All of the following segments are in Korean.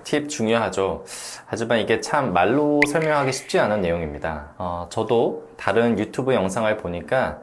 팁 중요하죠. 하지만 이게 참 말로 설명하기 쉽지 않은 내용입니다. 저도 다른 유튜브 영상을 보니까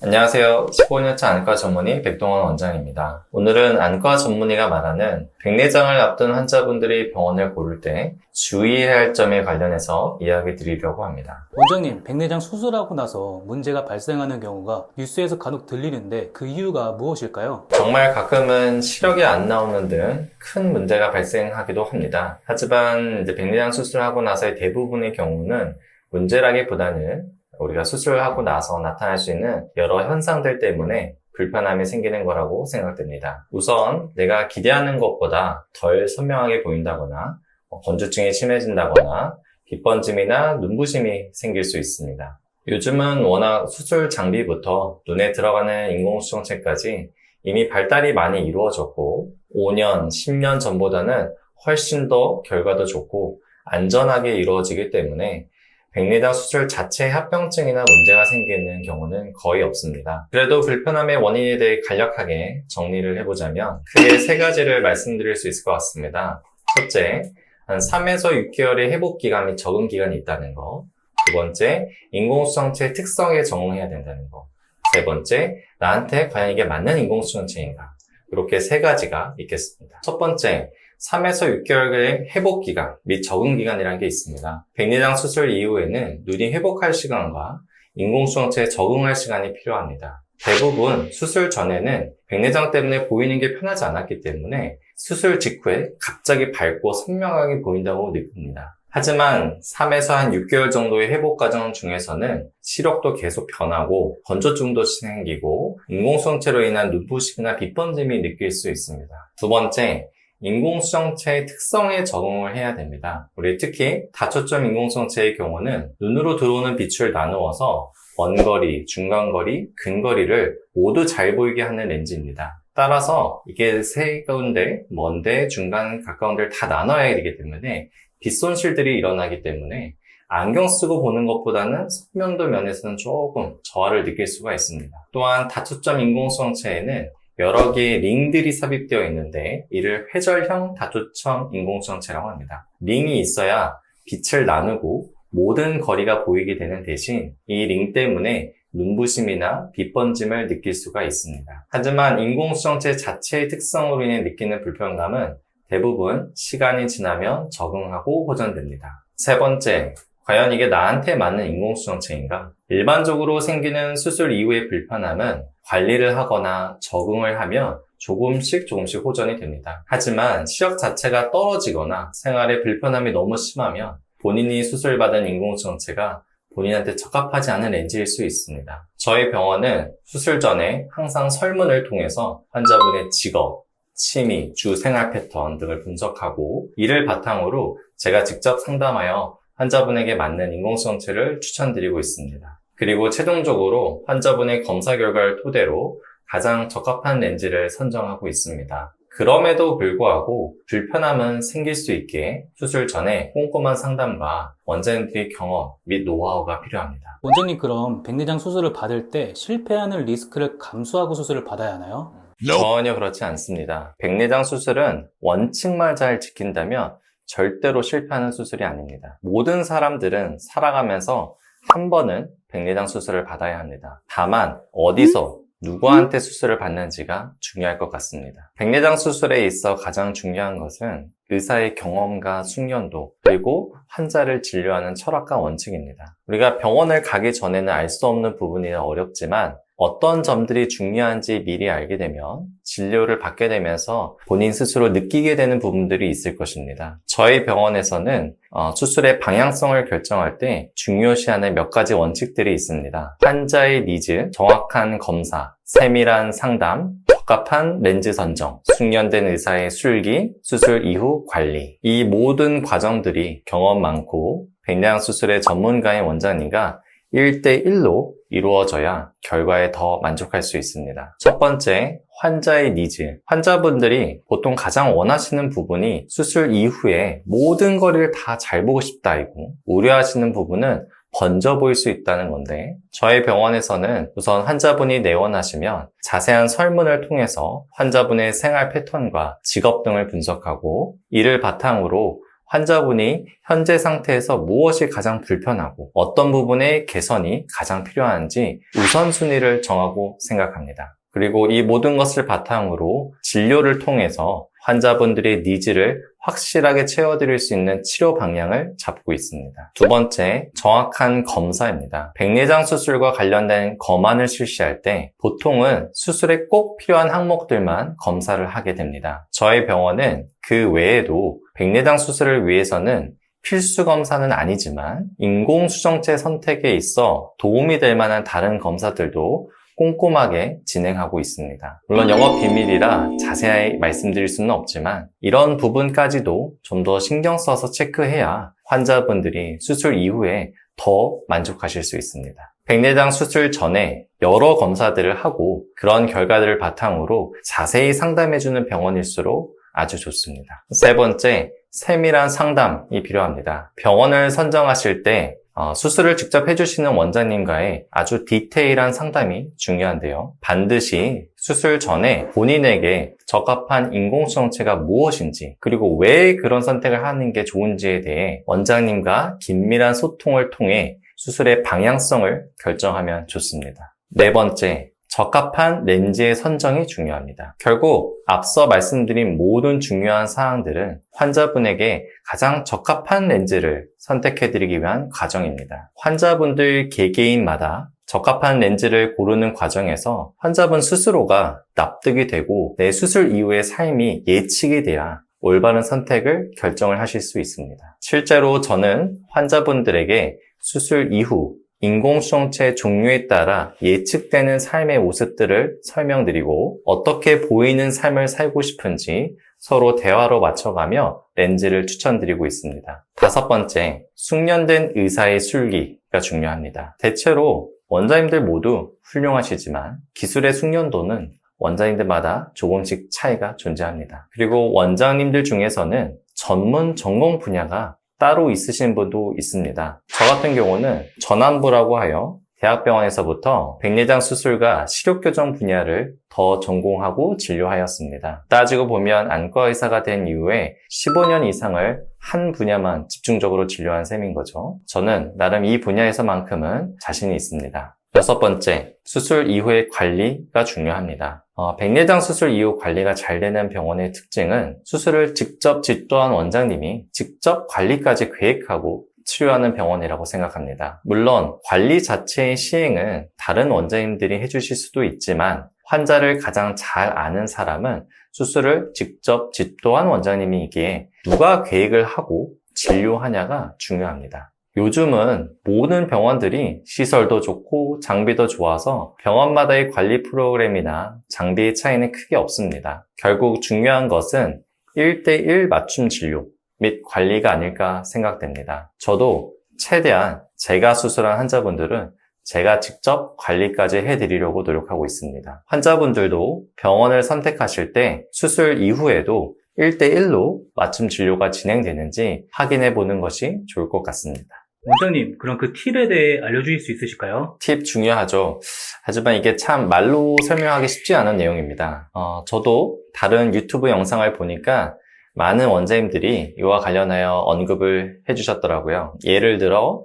안녕하세요. 15년차 안과 전문의 백동원 원장입니다. 오늘은 안과 전문의가 말하는 백내장을 앞둔 환자분들이 병원을 고를 때 주의해야 할 점에 관련해서 이야기 드리려고 합니다. 원장님, 백내장 수술하고 나서 문제가 발생하는 경우가 뉴스에서 간혹 들리는데 그 이유가 무엇일까요? 정말 가끔은 시력이 안 나오는 등 큰 문제가 발생하기도 합니다. 하지만 백내장 수술하고 나서의 대부분의 경우는 문제라기보다는 우리가 수술하고 나서 나타날 수 있는 여러 현상들 때문에 불편함이 생기는 거라고 생각됩니다. 우선 내가 기대하는 것보다 덜 선명하게 보인다거나 건조증이 심해진다거나 빗번짐이나 눈부심이 생길 수 있습니다. 요즘은 워낙 수술 장비부터 눈에 들어가는 인공수정체까지 이미 발달이 많이 이루어졌고 5년, 10년 전보다는 훨씬 더 결과도 좋고 안전하게 이루어지기 때문에 백내장 수술 자체에 합병증이나 문제가 생기는 경우는 거의 없습니다. 그래도 불편함의 원인에 대해 간략하게 정리를 해보자면 크게 세 가지를 말씀드릴 수 있을 것 같습니다. 첫째, 한 3에서 6개월의 회복 기간 및 적응 기간이 있다는 거. 두 번째, 인공수정체의 특성에 적응해야 된다는 거. 세 번째, 나한테 과연 이게 맞는 인공수정체인가. 이렇게 세 가지가 있겠습니다. 첫 번째, 3에서 6개월의 회복기간 및 적응기간이라는 게 있습니다. 백내장 수술 이후에는 눈이 회복할 시간과 인공수정체에 적응할 시간이 필요합니다. 대부분 수술 전에는 백내장 때문에 보이는 게 편하지 않았기 때문에 수술 직후에 갑자기 밝고 선명하게 보인다고 느낍니다. 하지만 3에서 한 6개월 정도의 회복 과정 중에서는 시력도 계속 변하고 건조증도 생기고 인공수정체로 인한 눈부심이나 빗번짐이 느낄 수 있습니다. 두 번째, 인공수정체의 특성에 적응을 해야 됩니다. 우리 특히 다초점 인공수정체의 경우는 눈으로 들어오는 빛을 나누어서 먼거리, 중간거리, 근거리를 모두 잘 보이게 하는 렌즈입니다. 따라서 이게 세 가운데, 먼데, 중간, 가까운 데를 다 나눠야 되기 때문에 빛 손실들이 일어나기 때문에 안경 쓰고 보는 것보다는 선명도 면에서는 조금 저하를 느낄 수가 있습니다. 또한 다초점 인공수정체에는 여러 개의 링들이 삽입되어 있는데 이를 회절형 다초점 인공수정체라고 합니다. 링이 있어야 빛을 나누고 모든 거리가 보이게 되는 대신 이 링 때문에 눈부심이나 빗번짐을 느낄 수가 있습니다. 하지만 인공수정체 자체의 특성으로 인해 느끼는 불편감은 대부분 시간이 지나면 적응하고 호전됩니다. 세 번째, 과연 이게 나한테 맞는 인공수정체인가? 일반적으로 생기는 수술 이후의 불편함은 관리를 하거나 적응을 하면 조금씩 호전이 됩니다. 하지만 시력 자체가 떨어지거나 생활에 불편함이 너무 심하면 본인이 수술받은 인공수정체가 본인한테 적합하지 않은 렌즈일 수 있습니다. 저희 병원은 수술 전에 항상 설문을 통해서 환자분의 직업, 취미, 주 생활 패턴 등을 분석하고 이를 바탕으로 제가 직접 상담하여 환자분에게 맞는 인공수정체를 추천드리고 있습니다. 그리고 최종적으로 환자분의 검사 결과를 토대로 가장 적합한 렌즈를 선정하고 있습니다. 그럼에도 불구하고 불편함은 생길 수 있게 수술 전에 꼼꼼한 상담과 원장님들의 경험 및 노하우가 필요합니다. 원장님, 그럼 백내장 수술을 받을 때 실패하는 리스크를 감수하고 수술을 받아야 하나요? 전혀 그렇지 않습니다. 백내장 수술은 원칙만 잘 지킨다면 절대로 실패하는 수술이 아닙니다. 모든 사람들은 살아가면서 한 번은 백내장 수술을 받아야 합니다. 다만 어디서 누구한테 수술을 받는지가 중요할 것 같습니다. 백내장 수술에 있어 가장 중요한 것은 의사의 경험과 숙련도 그리고 환자를 진료하는 철학과 원칙입니다. 우리가 병원을 가기 전에는 알 수 없는 부분이라 어렵지만 어떤 점들이 중요한지 미리 알게 되면 진료를 받게 되면서 본인 스스로 느끼게 되는 부분들이 있을 것입니다. 저희 병원에서는 수술의 방향성을 결정할 때 중요시하는 몇 가지 원칙들이 있습니다. 환자의 니즈, 정확한 검사, 세밀한 상담, 적합한 렌즈 선정, 숙련된 의사의 술기, 수술 이후 관리. 이 모든 과정들이 경험 많고 백내장 수술의 전문가인 원장님과 1대1로 이루어져야 결과에 더 만족할 수 있습니다. 첫 번째, 환자의 니즈. 환자분들이 보통 가장 원하시는 부분이 수술 이후에 모든 거리를 다 잘 보고 싶다이고, 우려하시는 부분은 번져 보일 수 있다는 건데, 저희 병원에서는 우선 환자분이 내원하시면 자세한 설문을 통해서 환자분의 생활 패턴과 직업 등을 분석하고, 이를 바탕으로 환자분이 현재 상태에서 무엇이 가장 불편하고 어떤 부분의 개선이 가장 필요한지 우선순위를 정하고 생각합니다. 그리고 이 모든 것을 바탕으로 진료를 통해서 환자분들의 니즈를 확실하게 채워드릴 수 있는 치료 방향을 잡고 있습니다. 두 번째, 정확한 검사입니다. 백내장 수술과 관련된 검안을 실시할 때 보통은 수술에 꼭 필요한 항목들만 검사를 하게 됩니다. 저희 병원은 그 외에도 백내장 수술을 위해서는 필수 검사는 아니지만 인공수정체 선택에 있어 도움이 될 만한 다른 검사들도 꼼꼼하게 진행하고 있습니다. 물론 영업 비밀이라 자세히 말씀드릴 수는 없지만 이런 부분까지도 좀 더 신경 써서 체크해야 환자분들이 수술 이후에 더 만족하실 수 있습니다. 백내장 수술 전에 여러 검사들을 하고 그런 결과들을 바탕으로 자세히 상담해주는 병원일수록 아주 좋습니다. 세 번째, 세밀한 상담이 필요합니다. 병원을 선정하실 때 수술을 직접 해주시는 원장님과의 아주 디테일한 상담이 중요한데요. 반드시 수술 전에 본인에게 적합한 인공수정체가 무엇인지, 그리고 왜 그런 선택을 하는 게 좋은지에 대해 원장님과 긴밀한 소통을 통해 수술의 방향성을 결정하면 좋습니다. 네 번째, 적합한 렌즈의 선정이 중요합니다. 결국 앞서 말씀드린 모든 중요한 사항들은 환자분에게 가장 적합한 렌즈를 선택해드리기 위한 과정입니다. 환자분들 개개인마다 적합한 렌즈를 고르는 과정에서 환자분 스스로가 납득이 되고 내 수술 이후의 삶이 예측이 돼야 올바른 선택을 결정을 하실 수 있습니다. 실제로 저는 환자분들에게 수술 이후 인공수정체 종류에 따라 예측되는 삶의 모습들을 설명드리고 어떻게 보이는 삶을 살고 싶은지 서로 대화로 맞춰가며 렌즈를 추천드리고 있습니다. 다섯 번째, 숙련된 의사의 술기가 중요합니다. 대체로 원장님들 모두 훌륭하시지만 기술의 숙련도는 원장님들마다 조금씩 차이가 존재합니다. 그리고 원장님들 중에서는 전공 분야가 따로 있으신 분도 있습니다. 저 같은 경우는 전환부라고 하여 대학병원에서부터 백내장 수술과 시력교정 분야를 더 전공하고 진료하였습니다. 따지고 보면 안과 의사가 된 이후에 15년 이상을 한 분야만 집중적으로 진료한 셈인 거죠. 저는 나름 이 분야에서만큼은 자신이 있습니다. 여섯 번째, 수술 이후의 관리가 중요합니다. 백내장 수술 이후 관리가 잘 되는 병원의 특징은 수술을 직접 집도한 원장님이 직접 관리까지 계획하고 치료하는 병원이라고 생각합니다. 물론 관리 자체의 시행은 다른 원장님들이 해주실 수도 있지만 환자를 가장 잘 아는 사람은 수술을 직접 집도한 원장님이기에 누가 계획을 하고 진료하냐가 중요합니다. 요즘은 모든 병원들이 시설도 좋고 장비도 좋아서 병원마다의 관리 프로그램이나 장비의 차이는 크게 없습니다. 결국 중요한 것은 1대1 맞춤 진료 및 관리가 아닐까 생각됩니다. 저도 최대한 제가 수술한 환자분들은 제가 직접 관리까지 해드리려고 노력하고 있습니다. 환자분들도 병원을 선택하실 때 수술 이후에도 1대1로 맞춤 진료가 진행되는지 확인해 보는 것이 좋을 것 같습니다. 원장님, 그럼 그 팁에 대해 알려주실 수 있으실까요? 팁 중요하죠. 하지만 이게 참 말로 설명하기 쉽지 않은 내용입니다. 저도 다른 유튜브 영상을 보니까 많은 원장님들이 이와 관련하여 언급을 해주셨더라고요. 예를 들어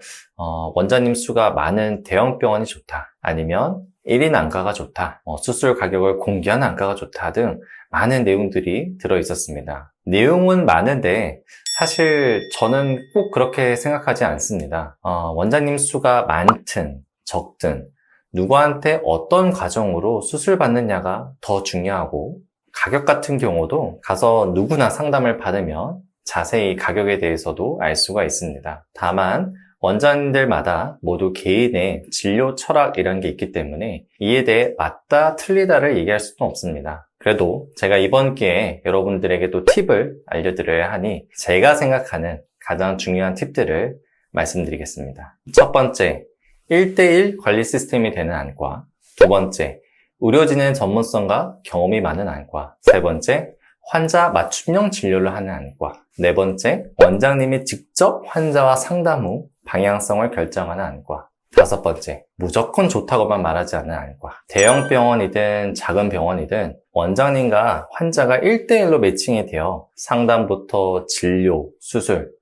원장님 수가 많은 대형 병원이 좋다, 아니면 1인 안과가 좋다, 수술 가격을 공개한 안과가 좋다 등 많은 내용들이 들어있었습니다. 내용은 많은데 사실 저는 꼭 그렇게 생각하지 않습니다. 원장님 수가 많든 적든 누구한테 어떤 과정으로 수술 받느냐가 더 중요하고, 가격 같은 경우도 가서 누구나 상담을 받으면 자세히 가격에 대해서도 알 수가 있습니다. 다만 원장님들마다 모두 개인의 진료 철학 이런 게 있기 때문에 이에 대해 맞다 틀리다를 얘기할 수는 없습니다. 그래도 제가 이번 기회에 여러분들에게 또 팁을 알려드려야 하니 제가 생각하는 가장 중요한 팁들을 말씀드리겠습니다. 첫 번째, 1대1 관리 시스템이 되는 안과. 두 번째, 의료진의 전문성과 경험이 많은 안과. 세 번째, 환자 맞춤형 진료를 하는 안과. 네 번째, 원장님이 직접 환자와 상담 후 방향성을 결정하는 안과. 5번째, 무조건 좋다고만 말하지 않는 안과. 대형 병원이든 작은 병원이든 원장님과 환자가 1대1로 매칭이 되어 상담부터 진료, 수술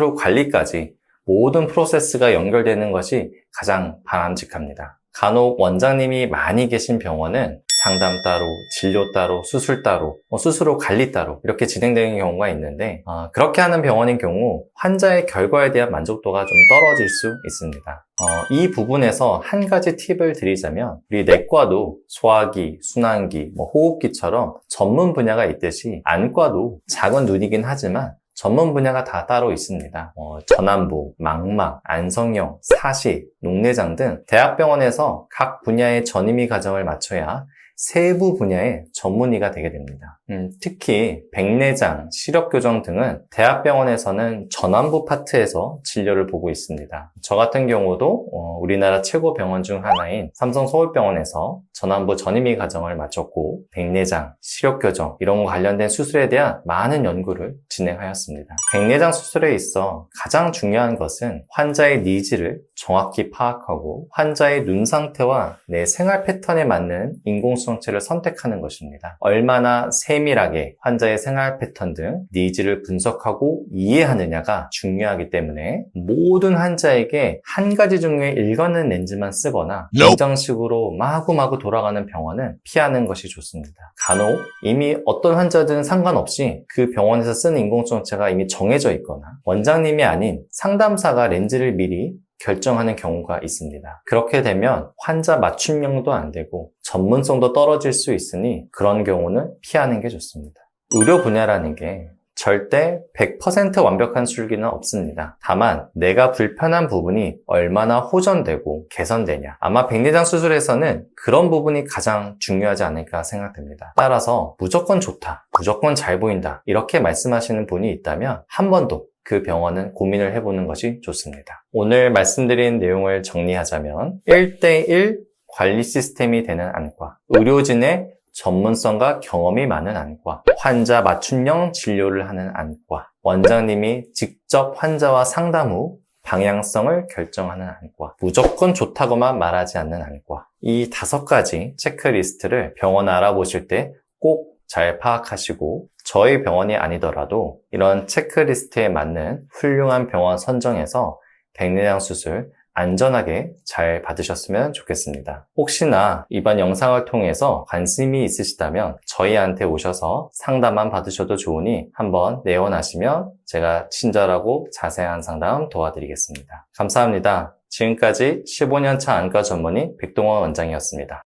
후 관리까지 모든 프로세스가 연결되는 것이 가장 바람직합니다. 간혹 원장님이 많이 계신 병원은 상담 따로, 진료 따로, 수술 따로, 수술 후 관리 따로 이렇게 진행되는 경우가 있는데 그렇게 하는 병원인 경우 환자의 결과에 대한 만족도가 좀 떨어질 수 있습니다. 이 부분에서 한 가지 팁을 드리자면 우리 내과도 소화기, 순환기, 호흡기처럼 전문 분야가 있듯이 안과도 작은 눈이긴 하지만 전문 분야가 다 따로 있습니다. 전환부, 망막, 안성형, 사시, 녹내장 등 대학병원에서 각 분야의 전임의 과정을 마쳐야 세부 분야의 전문의가 되게 됩니다. 특히 백내장, 시력교정 등은 대학병원에서는 전환부 파트에서 진료를 보고 있습니다. 저 같은 경우도 우리나라 최고 병원 중 하나인 삼성서울병원에서 전환부 전임의 과정을 마쳤고 백내장, 시력교정 이런 거 관련된 수술에 대한 많은 연구를 진행하였습니다. 백내장 수술에 있어 가장 중요한 것은 환자의 니즈를 정확히 파악하고 환자의 눈 상태와 내 생활 패턴에 맞는 인공수정체를 선택하는 것입니다. 얼마나 세밀하게 환자의 생활 패턴 등 니즈를 분석하고 이해하느냐가 중요하기 때문에 모든 환자에게 한 가지 종류의 일관된 렌즈만 쓰거나 정장식으로 마구마구 돌아가는 병원은 피하는 것이 좋습니다. 간혹 이미 어떤 환자들은 상관없이 그 병원에서 쓰는 인공수정체가 이미 정해져 있거나 원장님이 아닌 상담사가 렌즈를 미리 결정하는 경우가 있습니다. 그렇게 되면 환자 맞춤형도 안 되고 전문성도 떨어질 수 있으니 그런 경우는 피하는 게 좋습니다. 의료 분야라는 게 절대 100% 완벽한 술기는 없습니다. 다만 내가 불편한 부분이 얼마나 호전되고 개선되냐. 아마 백내장 수술에서는 그런 부분이 가장 중요하지 않을까 생각됩니다. 따라서 무조건 좋다, 무조건 잘 보인다 이렇게 말씀하시는 분이 있다면 한 번도 그 병원은 고민을 해보는 것이 좋습니다. 오늘 말씀드린 내용을 정리하자면 1대1 관리 시스템이 되는 안과, 의료진의 전문성과 경험이 많은 안과, 환자 맞춤형 진료를 하는 안과, 원장님이 직접 환자와 상담 후 방향성을 결정하는 안과, 무조건 좋다고만 말하지 않는 안과. 이 5가지 체크리스트를 병원 알아보실 때 꼭 잘 파악하시고 저희 병원이 아니더라도 이런 체크리스트에 맞는 훌륭한 병원 선정해서 백내장 수술 안전하게 잘 받으셨으면 좋겠습니다. 혹시나 이번 영상을 통해서 관심이 있으시다면 저희한테 오셔서 상담만 받으셔도 좋으니 한번 내원하시면 제가 친절하고 자세한 상담 도와드리겠습니다. 감사합니다. 지금까지 15년차 안과 전문의 백동원 원장이었습니다.